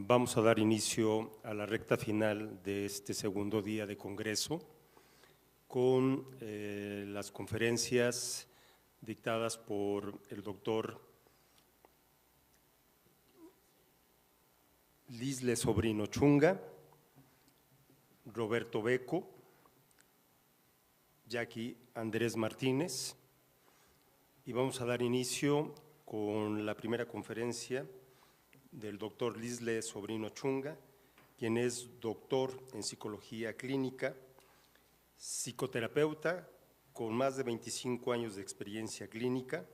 Vamos a dar inicio a la recta final de este segundo día de Congreso con las conferencias dictadas por el doctor Lisle Sobrino Chunga, Roberto Beco, Jackie Andrés Martínez, y vamos a dar inicio con la primera conferencia del doctor Lisle Sobrino Chunga, quien es doctor en psicología clínica, psicoterapeuta con más de 25 años de experiencia clínica,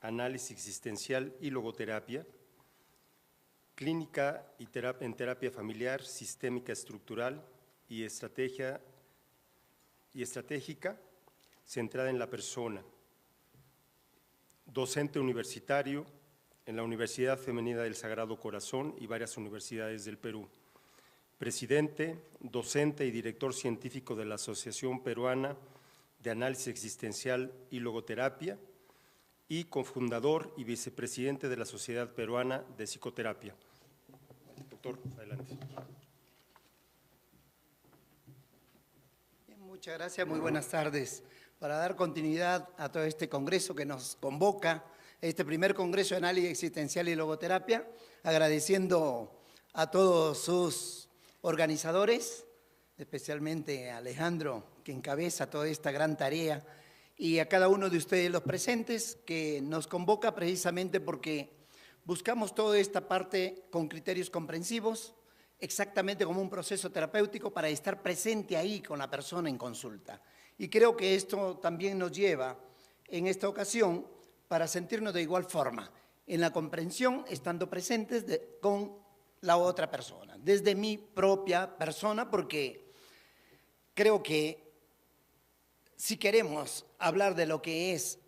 análisis existencial y logoterapia, clínica y en terapia familiar, sistémica estructural y estratégica centrada en la persona, docente universitario en la Universidad Femenina del Sagrado Corazón y varias universidades del Perú, presidente, docente y director científico de la Asociación Peruana de Análisis Existencial y Logoterapia y cofundador y vicepresidente de la Sociedad Peruana de Psicoterapia. Doctor, adelante. Muchas gracias, muy buenas tardes. Para dar continuidad a todo este congreso que nos convoca, este primer congreso de análisis existencial y logoterapia, agradeciendo a todos sus organizadores, especialmente a Alejandro, que encabeza toda esta gran tarea, y a cada uno de ustedes los presentes, que nos convoca precisamente porque buscamos toda esta parte con criterios comprensivos, exactamente como un proceso terapéutico para estar presente ahí con la persona en consulta. Y creo que esto también nos lleva, en esta ocasión, para sentirnos de igual forma, en la comprensión, estando presentes con la otra persona, desde mi propia persona, porque creo que si queremos hablar de lo que es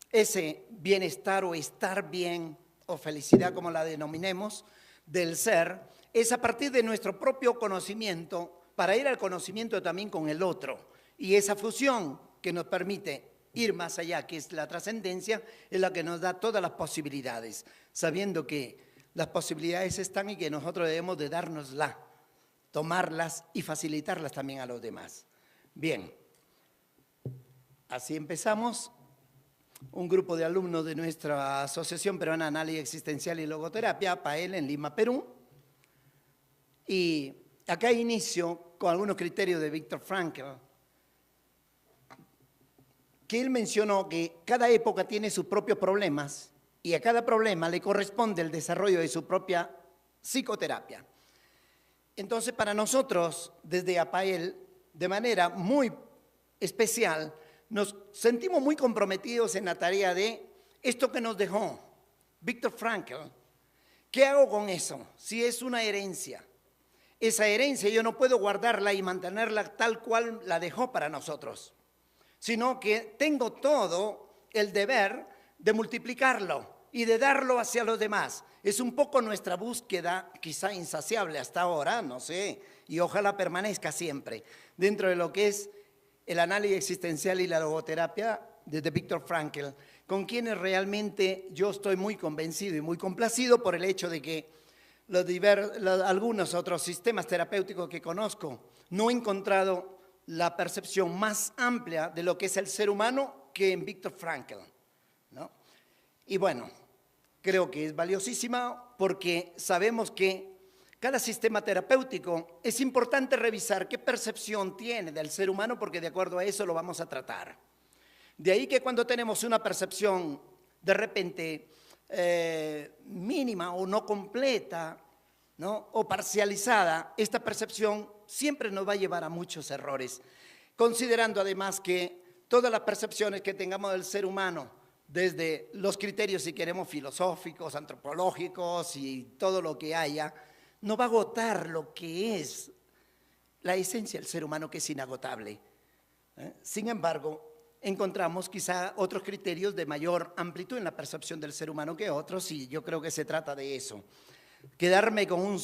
ese bienestar o estar bien o felicidad, como la denominemos, del ser, es a partir de nuestro propio conocimiento para ir al conocimiento también con el otro. Y esa fusión que nos permite ir más allá, que es la trascendencia, es la que nos da todas las posibilidades, sabiendo que las posibilidades están y que nosotros debemos de dárnoslas, tomarlas y facilitarlas también a los demás. Bien, así empezamos. Un grupo de alumnos de nuestra Asociación Peruana de Análisis Existencial y Logoterapia, APAEL, en Lima, Perú. Y acá inicio con algunos criterios de Viktor Frankl, que él mencionó que cada época tiene sus propios problemas y a cada problema le corresponde el desarrollo de su propia psicoterapia. Entonces, para nosotros, desde APAEL, de manera muy especial, nos sentimos muy comprometidos en la tarea de esto que nos dejó Viktor Frankl. ¿Qué hago con eso? Si es una herencia. Esa herencia yo no puedo guardarla y mantenerla tal cual la dejó para nosotros, sino que tengo todo el deber de multiplicarlo y de darlo hacia los demás. Es un poco nuestra búsqueda, quizá insaciable hasta ahora, no sé, y ojalá permanezca siempre, dentro de lo que es el análisis existencial y la logoterapia desde Viktor Frankl, con quienes realmente yo estoy muy convencido y muy complacido por el hecho de que algunos otros sistemas terapéuticos que conozco no he encontrado la percepción más amplia de lo que es el ser humano que en Viktor Frankl, ¿no? Y bueno, creo que es valiosísima porque sabemos que cada sistema terapéutico es importante revisar qué percepción tiene del ser humano, porque de acuerdo a eso lo vamos a tratar. De ahí que cuando tenemos una percepción de repente mínima o no completa, ¿no?, o parcializada, esta percepción siempre nos va a llevar a muchos errores, considerando además que todas las percepciones que tengamos del ser humano, desde los criterios, si queremos, filosóficos, antropológicos y todo lo que haya, no va a agotar lo que es la esencia del ser humano, que es inagotable. Sin embargo, encontramos quizá otros criterios de mayor amplitud en la percepción del ser humano que otros, y yo creo que se trata de eso. Quedarme con una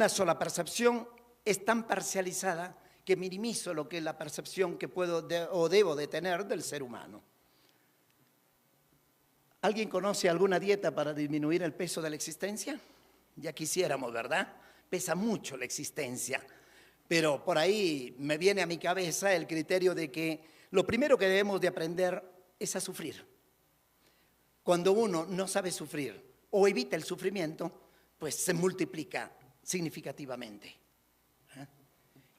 sola percepción es tan parcializada que minimizo lo que es la percepción que puedo o debo de tener del ser humano. ¿Alguien conoce alguna dieta para disminuir el peso de la existencia? Ya quisiéramos, ¿verdad? Pesa mucho la existencia. Pero por ahí me viene a mi cabeza el criterio de que lo primero que debemos de aprender es a sufrir. Cuando uno no sabe sufrir o evita el sufrimiento, pues se multiplica significativamente.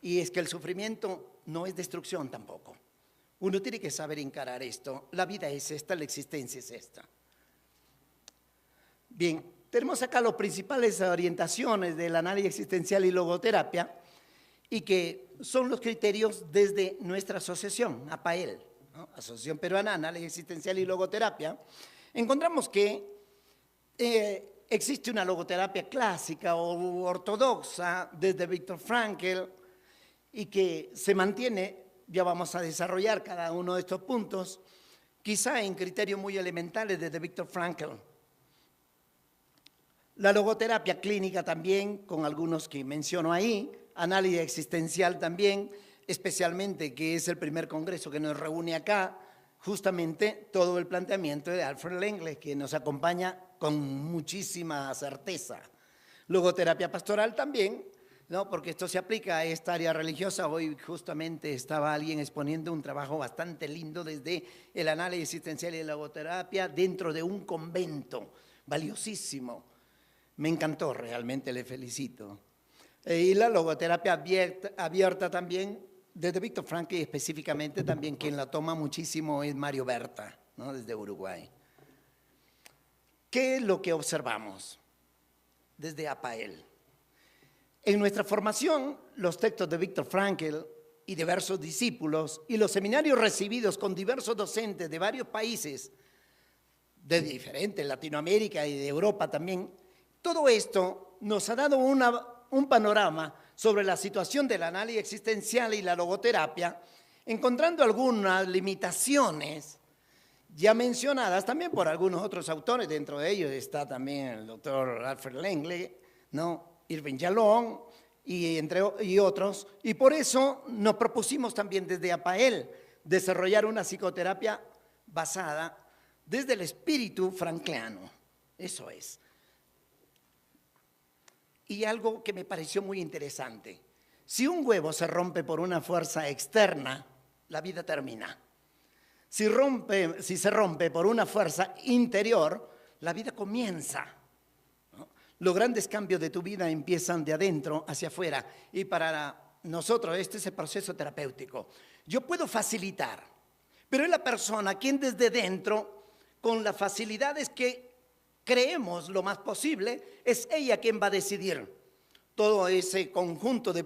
Y es que el sufrimiento no es destrucción tampoco. Uno tiene que saber encarar esto. La vida es esta, la existencia es esta. Bien, tenemos acá las principales orientaciones del análisis existencial y logoterapia, y que son los criterios desde nuestra asociación, APAEL, ¿no? Asociación Peruana de Análisis Existencial y Logoterapia. Encontramos que existe una logoterapia clásica o ortodoxa desde Viktor Frankl y que se mantiene, ya vamos a desarrollar cada uno de estos puntos, quizá en criterios muy elementales desde Viktor Frankl. La logoterapia clínica también, con algunos que menciono ahí, análisis existencial también, especialmente que es el primer congreso que nos reúne acá, justamente todo el planteamiento de Alfred Langley, que nos acompaña con muchísima certeza. Logoterapia pastoral también, ¿no? Porque esto se aplica a esta área religiosa. Hoy justamente estaba alguien exponiendo un trabajo bastante lindo desde el análisis existencial y la logoterapia dentro de un convento, valiosísimo. Me encantó, realmente le felicito. Y la logoterapia abierta también, desde Viktor Frankl y específicamente también quien la toma muchísimo es Mario Berta, ¿no? Desde Uruguay. ¿Qué es lo que observamos desde APAEL? En nuestra formación, los textos de Viktor Frankl y diversos discípulos y los seminarios recibidos con diversos docentes de varios países, de diferentes, Latinoamérica y de Europa también, todo esto nos ha dado un panorama sobre la situación del análisis existencial y la logoterapia, encontrando algunas limitaciones ya mencionadas también por algunos otros autores. Dentro de ellos está también el doctor Alfred Langley, ¿no? Irving Yalom y otros. Y por eso nos propusimos también desde APAEL desarrollar una psicoterapia basada desde el espíritu frankliano. Eso es. Y algo que me pareció muy interesante. Si un huevo se rompe por una fuerza externa, la vida termina. Si se rompe por una fuerza interior, la vida comienza, ¿no? Los grandes cambios de tu vida empiezan de adentro hacia afuera. Y para nosotros este es el proceso terapéutico. Yo puedo facilitar, pero es la persona quien desde dentro, con las facilidades que creemos lo más posible, es ella quien va a decidir. Todo ese conjunto de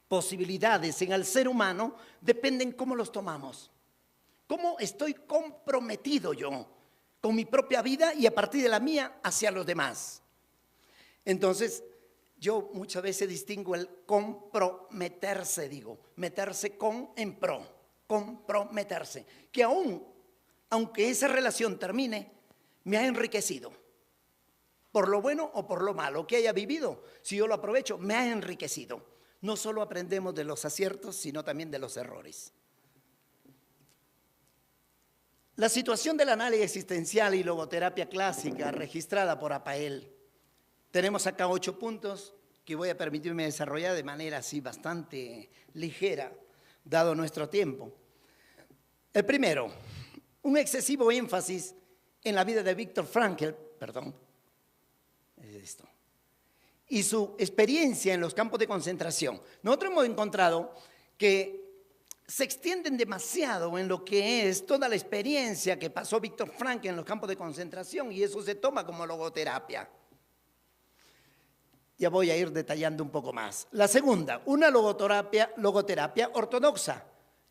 posibilidades en el ser humano dependen cómo los tomamos. ¿Cómo estoy comprometido yo con mi propia vida y a partir de la mía hacia los demás? Entonces, yo muchas veces distingo el comprometerse, digo, meterse con en pro, comprometerse, que aunque esa relación termine, me ha enriquecido, por lo bueno o por lo malo que haya vivido. Si yo lo aprovecho, me ha enriquecido. No solo aprendemos de los aciertos, sino también de los errores. La situación del análisis existencial y logoterapia clásica registrada por APAEL. Tenemos acá 8 puntos que voy a permitirme desarrollar de manera así bastante ligera, dado nuestro tiempo. El primero, un excesivo énfasis en la vida de Viktor Frankl, y su experiencia en los campos de concentración. Nosotros hemos encontrado que se extienden demasiado en lo que es toda la experiencia que pasó Viktor Frankl en los campos de concentración y eso se toma como logoterapia. Ya voy a ir detallando un poco más. La segunda, una logoterapia ortodoxa,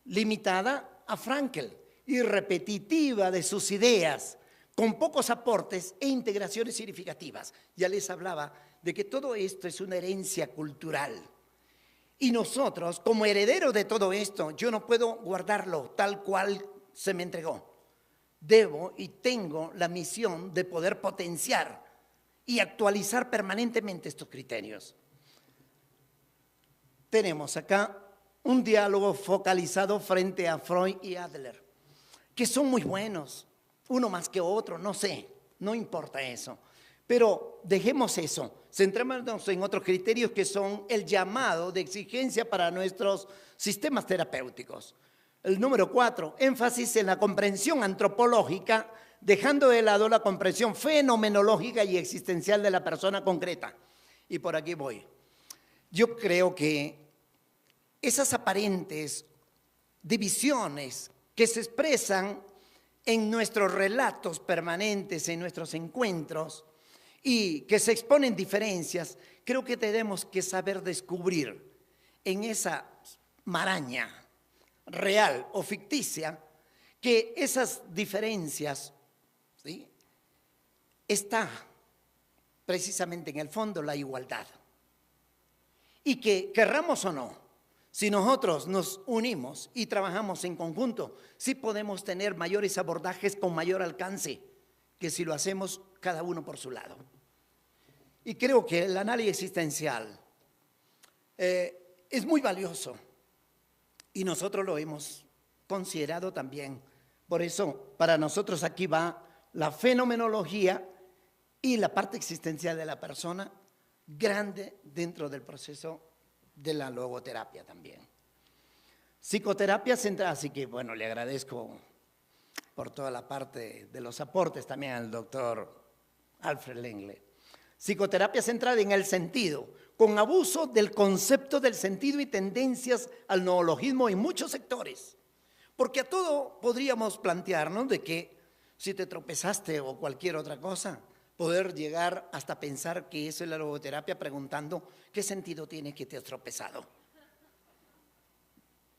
limitada a Frankl y repetitiva de sus ideas, con pocos aportes e integraciones significativas. Ya les hablaba de que todo esto es una herencia cultural. Y nosotros, como herederos de todo esto, yo no puedo guardarlo tal cual se me entregó. Debo y tengo la misión de poder potenciar y actualizar permanentemente estos criterios. Tenemos acá un diálogo focalizado frente a Freud y Adler, que son muy buenos. Uno más que otro, no sé, no importa eso. Pero dejemos eso. centrémonos en otros criterios que son el llamado de exigencia para nuestros sistemas terapéuticos. El número 4, énfasis en la comprensión antropológica, dejando de lado la comprensión fenomenológica y existencial de la persona concreta. Y por aquí voy. Yo creo que esas aparentes divisiones que se expresan en nuestros relatos permanentes, en nuestros encuentros, y que se exponen diferencias, creo que tenemos que saber descubrir en esa maraña real o ficticia que esas diferencias, ¿sí?, está precisamente en el fondo la igualdad. Y que querramos o no, si nosotros nos unimos y trabajamos en conjunto, sí podemos tener mayores abordajes con mayor alcance que si lo hacemos cada uno por su lado. Y creo que el análisis existencial es muy valioso y nosotros lo hemos considerado también. Por eso, para nosotros aquí va la fenomenología y la parte existencial de la persona grande dentro del proceso de la logoterapia también. Psicoterapia central, así que bueno, le agradezco por toda la parte de los aportes también al doctor Alfred Lengle. Psicoterapia centrada en el sentido, con abuso del concepto del sentido y tendencias al noologismo en muchos sectores. Porque a todo podríamos plantearnos de que si te tropezaste o cualquier otra cosa, poder llegar hasta pensar que eso es la logoterapia preguntando qué sentido tiene que te has tropezado.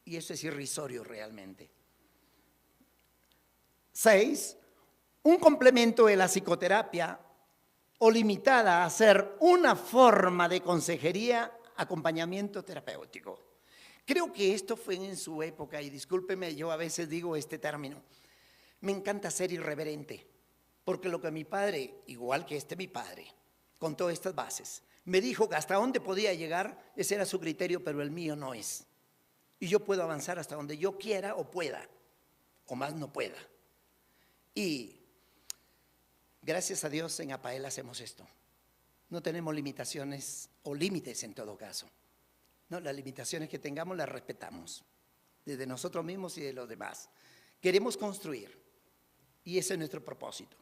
Y eso es irrisorio realmente. 6. Un complemento de la psicoterapia o limitada a ser una forma de consejería, acompañamiento terapéutico. Creo que esto fue en su época, y discúlpeme, yo a veces digo este término, me encanta ser irreverente, porque lo que mi padre, igual que mi padre, con todas estas bases, me dijo que hasta dónde podía llegar, ese era su criterio, pero el mío no es. Y yo puedo avanzar hasta donde yo quiera o pueda, o más no pueda. Y gracias a Dios en APAEL hacemos esto. No tenemos limitaciones o límites en todo caso. No, las limitaciones que tengamos las respetamos, desde nosotros mismos y de los demás. Queremos construir y ese es nuestro propósito.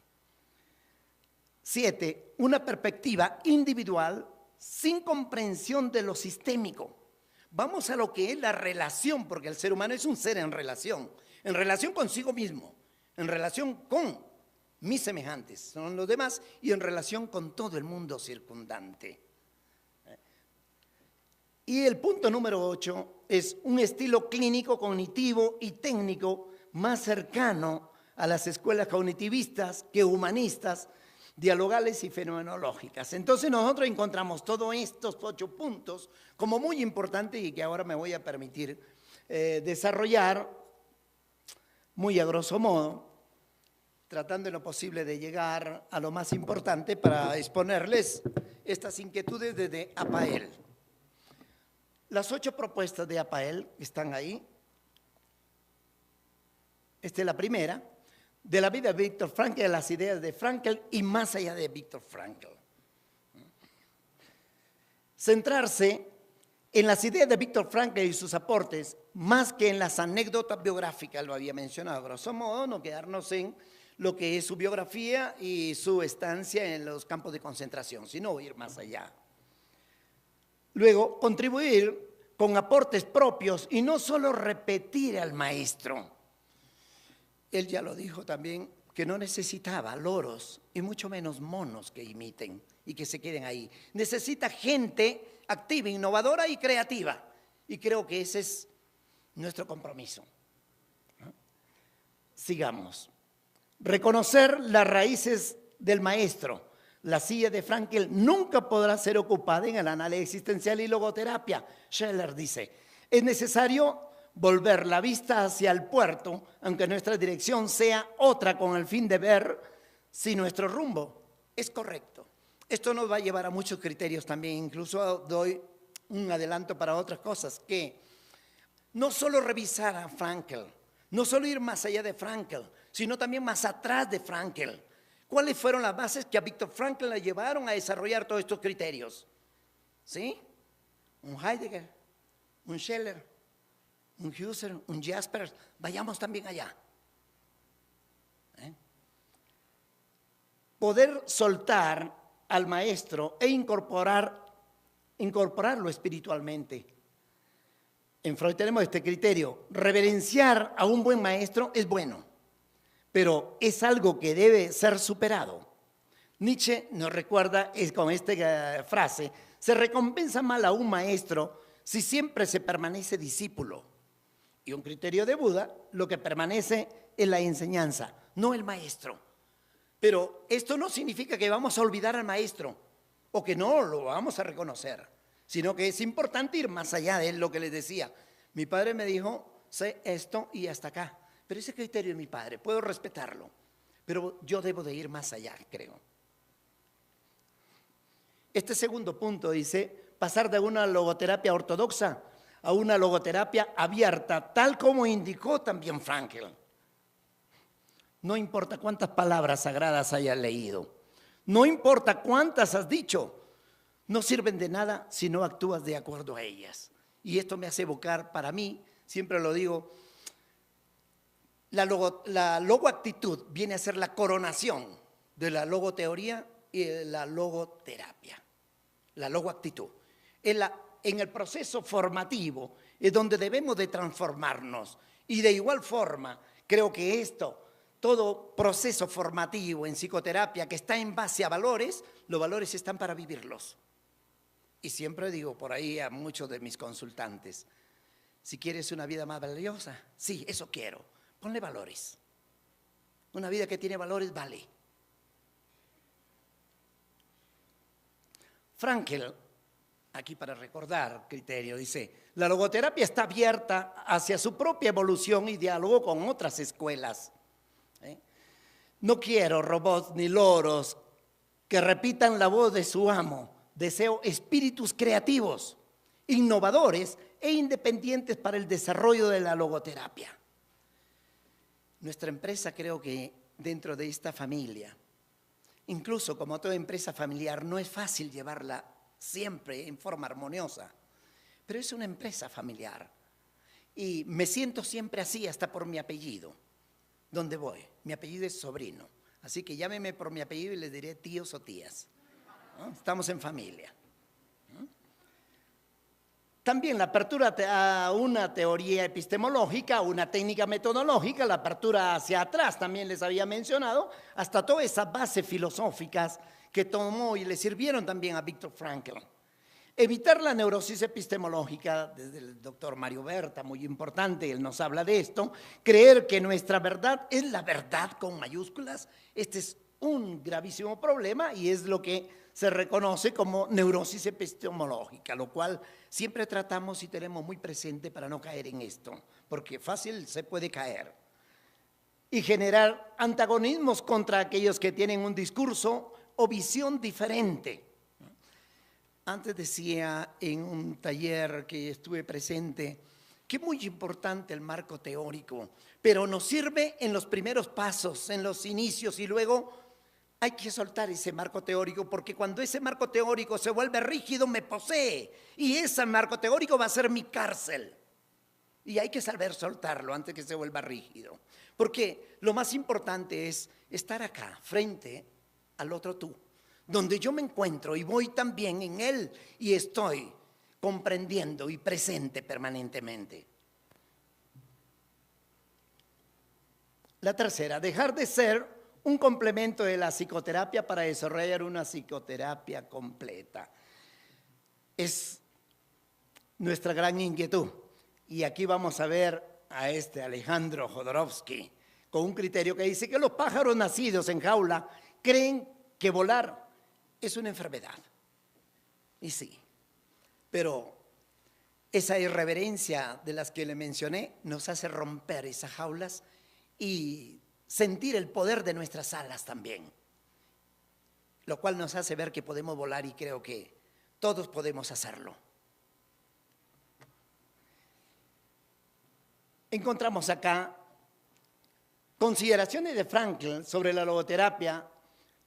7. Una perspectiva individual sin comprensión de lo sistémico. Vamos a lo que es la relación, porque el ser humano es un ser en relación consigo mismo, en relación con mis semejantes, son los demás, y en relación con todo el mundo circundante. Y el punto número 8 es un estilo clínico, cognitivo y técnico más cercano a las escuelas cognitivistas que humanistas, dialogales y fenomenológicas. Entonces nosotros encontramos todos estos 8 puntos como muy importantes y que ahora me voy a permitir desarrollar muy a grosso modo, tratando en lo posible de llegar a lo más importante para exponerles estas inquietudes desde APAEL. Las 8 propuestas de APAEL están ahí. Esta es la primera, de la vida de Viktor Frankl, de las ideas de Frankl y más allá de Viktor Frankl. Centrarse en las ideas de Viktor Frankl y sus aportes, más que en las anécdotas biográficas, lo había mencionado, grosso modo, no quedarnos en lo que es su biografía y su estancia en los campos de concentración, sino ir más allá. Luego, contribuir con aportes propios y no solo repetir al maestro. Él ya lo dijo también, que no necesitaba loros y mucho menos monos que imiten y que se queden ahí. Necesita gente activa, innovadora y creativa. Y creo que ese es nuestro compromiso. Sigamos. Reconocer las raíces del maestro. La silla de Frankl nunca podrá ser ocupada en el análisis existencial y logoterapia. Scheller dice, es necesario volver la vista hacia el puerto, aunque nuestra dirección sea otra con el fin de ver si nuestro rumbo es correcto. Esto nos va a llevar a muchos criterios también, incluso doy un adelanto para otras cosas, que no solo revisar a Frankl, no solo ir más allá de Frankl, sino también más atrás de Frankl, ¿Cuáles fueron las bases que a Viktor Frankl le llevaron a desarrollar todos estos criterios? ¿Sí? Un Heidegger, un Scheller, un Husserl, un Jaspers. Vayamos también allá. Poder soltar al maestro e incorporarlo espiritualmente. En Freud tenemos este criterio: reverenciar a un buen maestro es bueno, pero es algo que debe ser superado. Nietzsche nos recuerda con esta frase: se recompensa mal a un maestro si siempre se permanece discípulo. Y un criterio de Buda: lo que permanece es la enseñanza, no el maestro. Pero esto no significa que vamos a olvidar al maestro o que no lo vamos a reconocer, sino que es importante ir más allá de lo que les decía. Mi padre me dijo, sé esto y hasta acá, pero ese criterio es mi padre, puedo respetarlo, pero yo debo de ir más allá, creo. Este segundo punto dice, pasar de una logoterapia ortodoxa a una logoterapia abierta, tal como indicó también Frankl. No importa cuántas palabras sagradas hayas leído, no importa cuántas has dicho, no sirven de nada si no actúas de acuerdo a ellas. Y esto me hace evocar, para mí, siempre lo digo, la logoactitud viene a ser la coronación de la logoteoría y de la logoterapia. La logoactitud. En el proceso formativo es donde debemos de transformarnos. Y de igual forma, creo que todo proceso formativo en psicoterapia que está en base a valores, los valores están para vivirlos. Y siempre digo por ahí a muchos de mis consultantes, si quieres una vida más valiosa, sí, eso quiero, ponle valores. Una vida que tiene valores vale. Frankl, aquí para recordar criterio, dice, la logoterapia está abierta hacia su propia evolución y diálogo con otras escuelas. No quiero robots ni loros que repitan la voz de su amo. Deseo espíritus creativos, innovadores e independientes para el desarrollo de la logoterapia. Nuestra empresa, creo que dentro de esta familia, incluso como toda empresa familiar, no es fácil llevarla siempre en forma armoniosa, pero es una empresa familiar y me siento siempre así hasta por mi apellido. ¿Dónde voy? Mi apellido es Sobrino, así que llámeme por mi apellido y les diré tíos o tías. ¿No? Estamos en familia. ¿No? También la apertura a una teoría epistemológica, una técnica metodológica, la apertura hacia atrás, también les había mencionado, hasta todas esas bases filosóficas que tomó y le sirvieron también a Viktor Frankl. Evitar la neurosis epistemológica, desde el doctor Mario Berta, muy importante, él nos habla de esto, creer que nuestra verdad es la verdad con mayúsculas, este es un gravísimo problema y es lo que se reconoce como neurosis epistemológica, lo cual siempre tratamos y tenemos muy presente para no caer en esto, porque fácil se puede caer. Y generar antagonismos contra aquellos que tienen un discurso o visión diferente. Antes decía en un taller que estuve presente que es muy importante el marco teórico, pero nos sirve en los primeros pasos, en los inicios, y luego hay que soltar ese marco teórico, porque cuando ese marco teórico se vuelve rígido me posee y ese marco teórico va a ser mi cárcel. Y hay que saber soltarlo antes que se vuelva rígido, porque lo más importante es estar acá, frente al otro tú, donde yo me encuentro y voy también en él y estoy comprendiendo y presente permanentemente. La tercera, dejar de ser un complemento de la psicoterapia para desarrollar una psicoterapia completa. Es nuestra gran inquietud. Y aquí vamos a ver a Alejandro Jodorowsky con un criterio que dice que los pájaros nacidos en jaula creen que volar es una enfermedad. Y sí, pero esa irreverencia de las que le mencioné nos hace romper esas jaulas y sentir el poder de nuestras alas también, lo cual nos hace ver que podemos volar y creo que todos podemos hacerlo. Encontramos acá consideraciones de Frankl sobre la logoterapia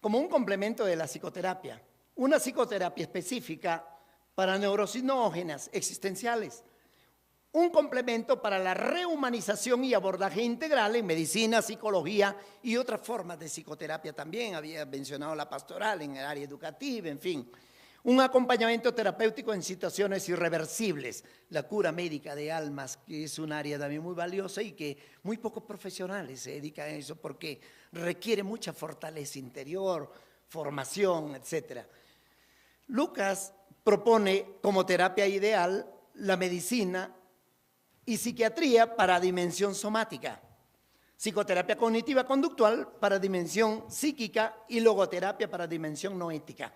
como un complemento de la psicoterapia, una psicoterapia específica para neurosinógenas existenciales, un complemento para la rehumanización y abordaje integral en medicina, psicología y otras formas de psicoterapia también. Había mencionado la pastoral en el área educativa, en fin. Un acompañamiento terapéutico en situaciones irreversibles, la cura médica de almas, que es un área también muy valiosa y que muy pocos profesionales se dedican a eso porque requiere mucha fortaleza interior, formación, etc. Lucas propone como terapia ideal la medicina y psiquiatría para dimensión somática, psicoterapia cognitiva conductual para dimensión psíquica y logoterapia para dimensión noética,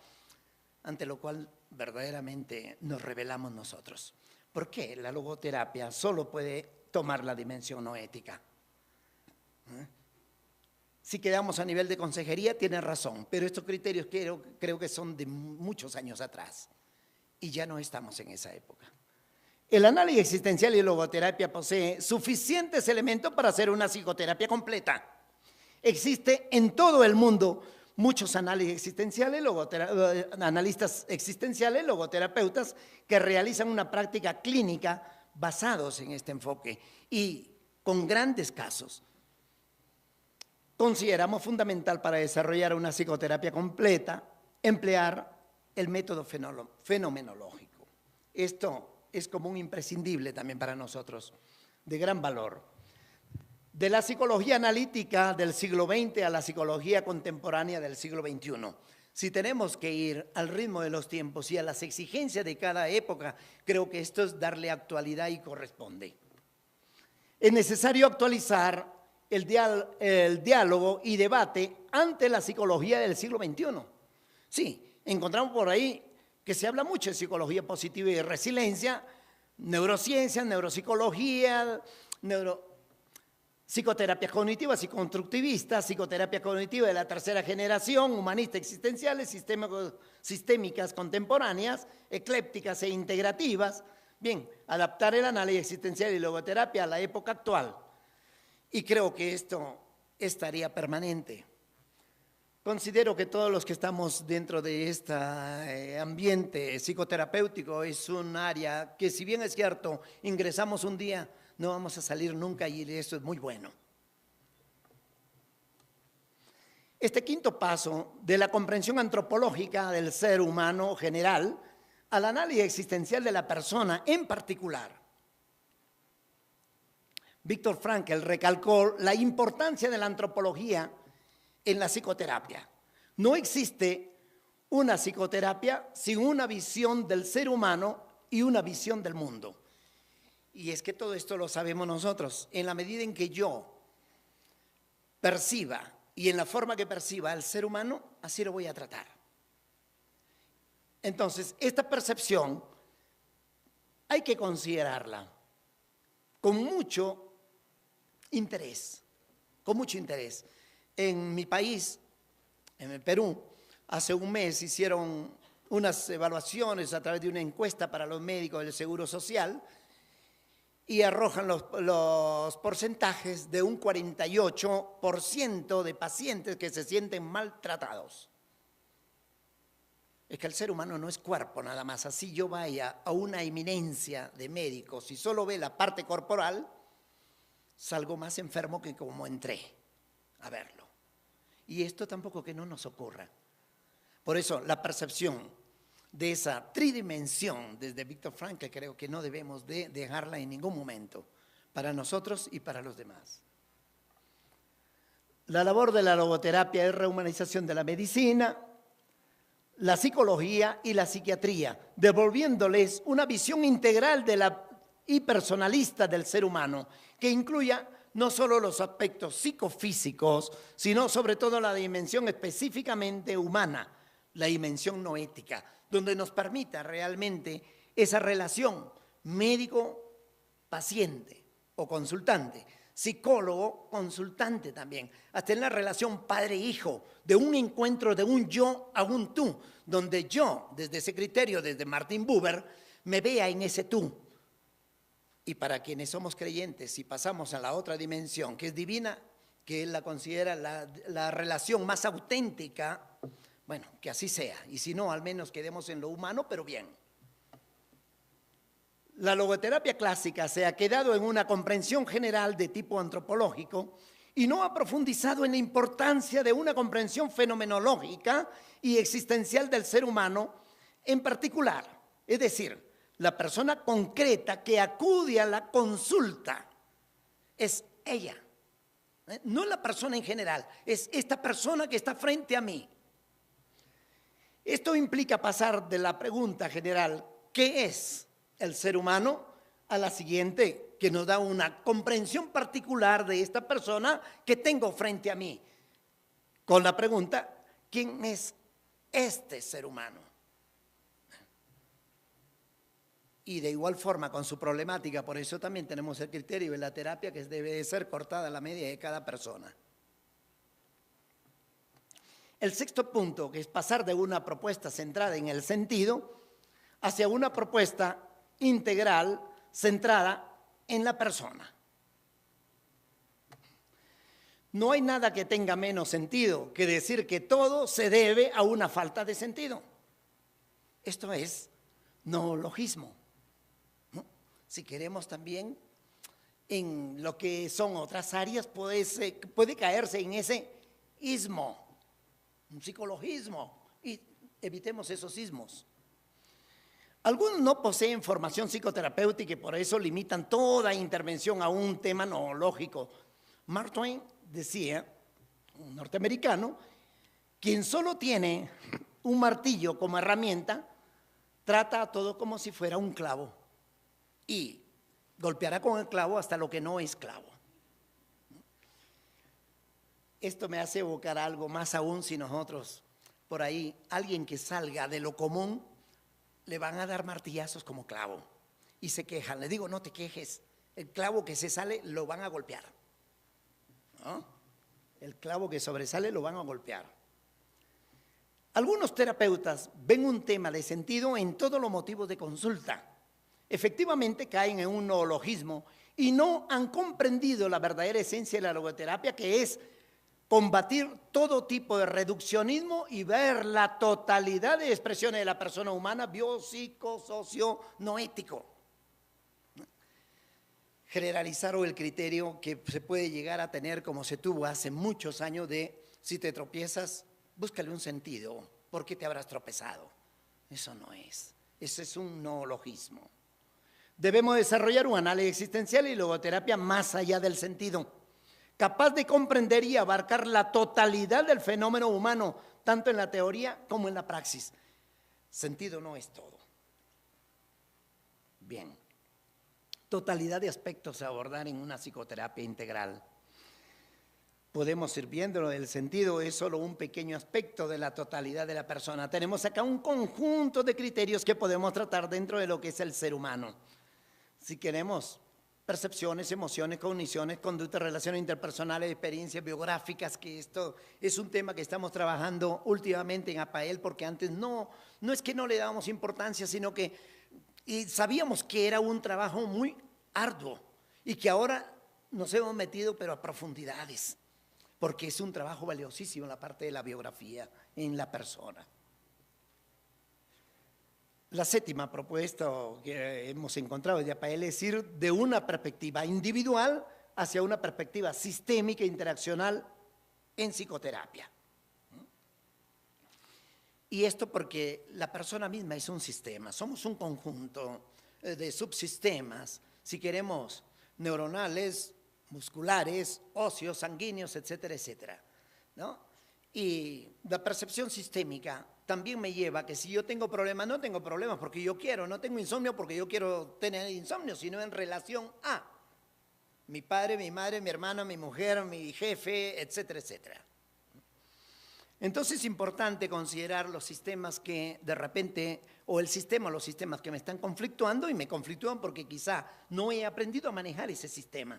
ante lo cual verdaderamente nos revelamos nosotros. ¿Por qué la logoterapia solo puede tomar la dimensión noética? Si quedamos a nivel de consejería, tiene razón, pero estos criterios creo que son de muchos años atrás y ya no estamos en esa época. El análisis existencial y logoterapia posee suficientes elementos para hacer una psicoterapia completa. Existe en todo el mundo muchos análisis existenciales, analistas existenciales, logoterapeutas que realizan una práctica clínica basados en este enfoque y con grandes casos. Consideramos fundamental para desarrollar una psicoterapia completa emplear el método fenomenológico. Esto es como un imprescindible también para nosotros, de gran valor. De la psicología analítica del siglo XX a la psicología contemporánea del siglo XXI. Si tenemos que ir al ritmo de los tiempos y a las exigencias de cada época, creo que esto es darle actualidad y corresponde. Es necesario actualizar el diálogo y debate ante la psicología del siglo XXI. Sí, encontramos por ahí que se habla mucho de psicología positiva y de resiliencia, neurociencia, neuropsicología, psicoterapia cognitiva, psicoconstructivista, psicoterapia cognitiva de la tercera generación, humanista existenciales, sistémicas contemporáneas, eclépticas e integrativas. Bien, adaptar el análisis existencial y logoterapia a la época actual. Y creo que esto estaría permanente. Considero que todos los que estamos dentro de este ambiente psicoterapéutico es un área que, si bien es cierto, ingresamos un día, no vamos a salir nunca y eso es muy bueno. Este quinto paso de la comprensión antropológica del ser humano general al análisis existencial de la persona en particular. Viktor Frankl recalcó la importancia de la antropología en la psicoterapia. No existe una psicoterapia sin una visión del ser humano y una visión del mundo. Y es que todo esto lo sabemos nosotros. En la medida en que yo perciba y en la forma que perciba al ser humano, así lo voy a tratar. Entonces, esta percepción hay que considerarla con mucho interés, En mi país, en el Perú, hace un mes hicieron unas evaluaciones a través de una encuesta para los médicos del Seguro Social y arrojan los porcentajes de un 48% de pacientes que se sienten maltratados. Es que el ser humano no es cuerpo nada más. Así yo vaya a una eminencia de médicos y solo ve la parte corporal, salgo más enfermo que como entré a verlo. Y esto tampoco que no nos ocurra. Por eso la percepción de esa tridimensión desde Viktor Frankl creo que no debemos de dejarla en ningún momento para nosotros y para los demás. La labor de la logoterapia es rehumanización de la medicina, la psicología y la psiquiatría, devolviéndoles una visión integral y personalista del ser humano que incluya no solo los aspectos psicofísicos, sino sobre todo la dimensión específicamente humana, la dimensión noética, donde nos permita realmente esa relación médico-paciente o consultante, psicólogo-consultante también, hasta en la relación padre-hijo, de un encuentro de un yo a un tú, donde yo, desde ese criterio, desde Martin Buber, me vea en ese tú. Y para quienes somos creyentes, si pasamos a la otra dimensión, que es divina, que él la considera la relación más auténtica Bueno, que así sea, y si no, al menos quedemos en lo humano, pero bien. La logoterapia clásica se ha quedado en una comprensión general de tipo antropológico y no ha profundizado en la importancia de una comprensión fenomenológica y existencial del ser humano en particular. Es decir, la persona concreta que acude a la consulta es ella, no la persona en general, es esta persona que está frente a mí. Esto implica pasar de la pregunta general, ¿qué es el ser humano?, a la siguiente, que nos da una comprensión particular de esta persona que tengo frente a mí, con la pregunta, ¿quién es este ser humano? Y de igual forma con su problemática, por eso también tenemos el criterio de la terapia que debe de ser cortada a la medida de cada persona. El sexto punto, que es pasar de una propuesta centrada en el sentido hacia una propuesta integral centrada en la persona. No hay nada que tenga menos sentido que decir que todo se debe a una falta de sentido. Esto es noologismo, ¿no? Si queremos también en lo que son otras áreas puede caerse en ese ismo, un psicologismo, y evitemos esos ismos. Algunos no poseen formación psicoterapéutica y por eso limitan toda intervención a un tema noológico. Mark Twain decía, un norteamericano, quien solo tiene un martillo como herramienta, trata a todo como si fuera un clavo y golpeará con el clavo hasta lo que no es clavo. Esto me hace evocar algo más aún si nosotros, por ahí, alguien que salga de lo común, le van a dar martillazos como clavo y se quejan. Le digo, no te quejes, el clavo que se sale lo van a golpear, ¿no? El clavo que sobresale lo van a golpear. Algunos terapeutas ven un tema de sentido en todos los motivos de consulta. Efectivamente caen en un noologismo y no han comprendido la verdadera esencia de la logoterapia, que es combatir todo tipo de reduccionismo y ver la totalidad de expresiones de la persona humana, bio, psico, socio, no ético. Generalizar el criterio que se puede llegar a tener como se tuvo hace muchos años de si te tropiezas, búscale un sentido, ¿por qué te habrás tropezado? Eso no es, ese es un noologismo. Debemos desarrollar un análisis existencial y logoterapia más allá del sentido, capaz de comprender y abarcar la totalidad del fenómeno humano, tanto en la teoría como en la praxis. Sentido no es todo. Bien, totalidad de aspectos a abordar en una psicoterapia integral. Podemos ir viéndolo, el sentido es solo un pequeño aspecto de la totalidad de la persona. Tenemos acá un conjunto de criterios que podemos tratar dentro de lo que es el ser humano. Si queremos percepciones, emociones, cogniciones, conductas, relaciones interpersonales, experiencias biográficas, que esto es un tema que estamos trabajando últimamente en APAEL, porque antes no es que no le dábamos importancia, sino que sabíamos que era un trabajo muy arduo y que ahora nos hemos metido pero a profundidades, porque es un trabajo valiosísimo en la parte de la biografía en la persona. La séptima propuesta que hemos encontrado de APAEL es ir de una perspectiva individual hacia una perspectiva sistémica e interaccional en psicoterapia. Y esto porque la persona misma es un sistema, somos un conjunto de subsistemas, si queremos, neuronales, musculares, óseos, sanguíneos, etcétera, etcétera, ¿no? Y la percepción sistémica también me lleva a que si yo tengo problemas, no tengo problemas porque yo quiero, no tengo insomnio porque yo quiero tener insomnio, sino en relación a mi padre, mi madre, mi hermano, mi mujer, mi jefe, etcétera, etcétera. Entonces es importante considerar los sistemas que de repente, o el sistema, los sistemas que me están conflictuando y me conflictúan porque quizá no he aprendido a manejar ese sistema.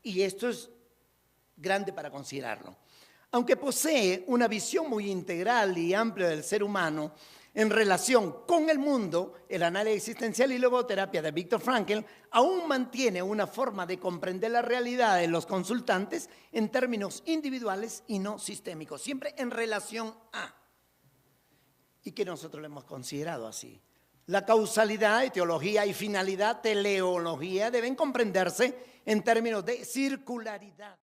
Y esto es grande para considerarlo. Aunque posee una visión muy integral y amplia del ser humano en relación con el mundo, el análisis existencial y logoterapia de Viktor Frankl aún mantiene una forma de comprender la realidad de los consultantes en términos individuales y no sistémicos, siempre en relación a. y que nosotros lo hemos considerado así. La causalidad, etiología y finalidad, teleología, deben comprenderse en términos de circularidad.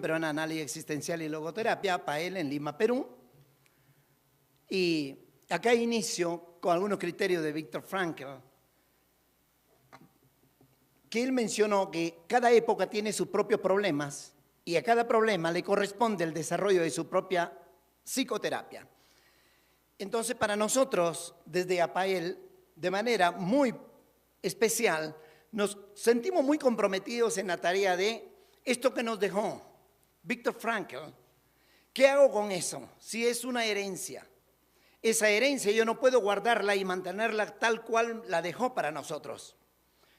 Peruana de Análisis Existencial y Logoterapia, APAEL, en Lima, Perú. Y acá inicio con algunos criterios de Viktor Frankl, que él mencionó que cada época tiene sus propios problemas y a cada problema le corresponde el desarrollo de su propia psicoterapia. Entonces, para nosotros, desde APAEL, de manera muy especial, nos sentimos muy comprometidos en la tarea de esto que nos dejó Viktor Frankl. ¿Qué hago con eso? Si es una herencia. Esa herencia yo no puedo guardarla y mantenerla tal cual la dejó para nosotros,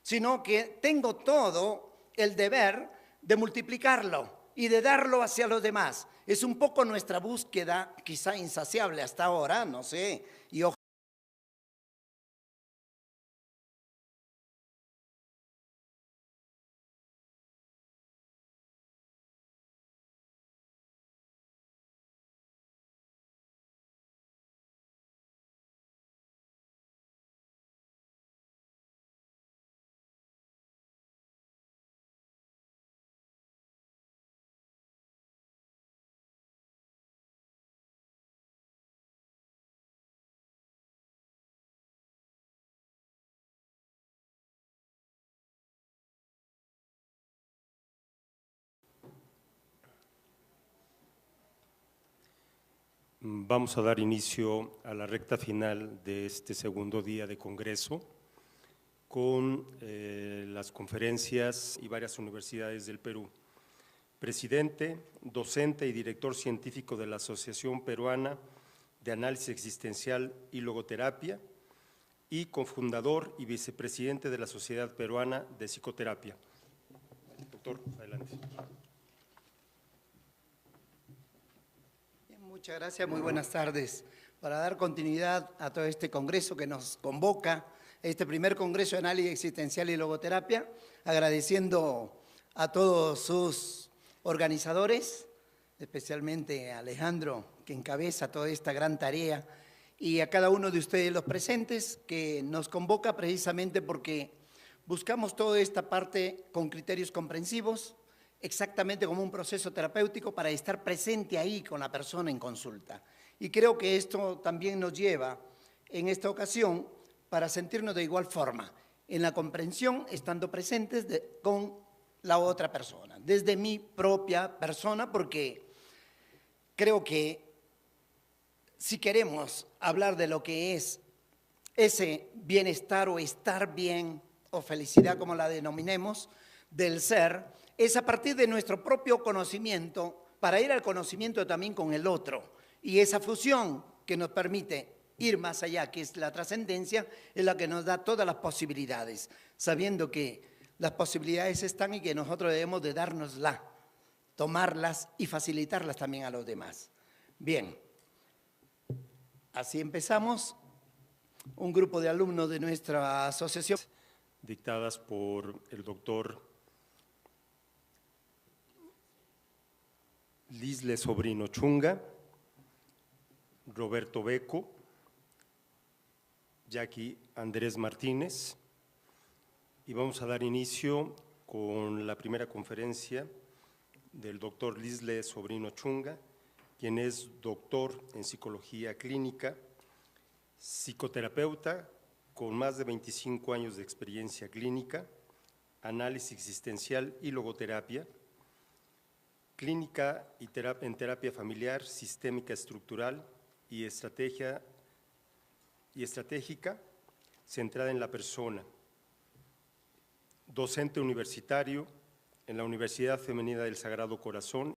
sino que tengo todo el deber de multiplicarlo y de darlo hacia los demás. Es un poco nuestra búsqueda, quizá insaciable hasta ahora, no sé, y ojalá. Vamos a dar inicio a la recta final de este segundo día de Congreso con las conferencias y varias universidades del Perú. Presidente, docente y director científico de la Asociación Peruana de Análisis Existencial y Logoterapia y cofundador y vicepresidente de la Sociedad Peruana de Psicoterapia. Doctor, adelante. Muchas gracias, muy buenas tardes. Para dar continuidad a todo este congreso que nos convoca, este primer congreso de análisis existencial y logoterapia, agradeciendo a todos sus organizadores, especialmente a Alejandro, que encabeza toda esta gran tarea, y a cada uno de ustedes los presentes, que nos convoca precisamente porque buscamos toda esta parte con criterios comprensivos, exactamente como un proceso terapéutico para estar presente ahí con la persona en consulta. Y creo que esto también nos lleva, en esta ocasión, para sentirnos de igual forma, en la comprensión, estando presentes con la otra persona, desde mi propia persona, porque creo que si queremos hablar de lo que es ese bienestar o estar bien o felicidad, como la denominemos, del ser, es a partir de nuestro propio conocimiento para ir al conocimiento también con el otro. Y esa fusión que nos permite ir más allá, que es la trascendencia, es la que nos da todas las posibilidades, sabiendo que las posibilidades están y que nosotros debemos de dárnoslas, tomarlas y facilitarlas también a los demás. Bien, así empezamos. Un grupo de alumnos de nuestra asociación. Dictadas por el doctor Lisle Sobrino Chunga, Roberto Beco, Jackie Andrés Martínez, y vamos a dar inicio con la primera conferencia del doctor Lisle Sobrino Chunga, quien es doctor en psicología clínica, psicoterapeuta con más de 25 años de experiencia clínica, análisis existencial y logoterapia, clínica y en terapia familiar, sistémica estructural y estratégica centrada en la persona. Docente universitario en la Universidad Femenina del Sagrado Corazón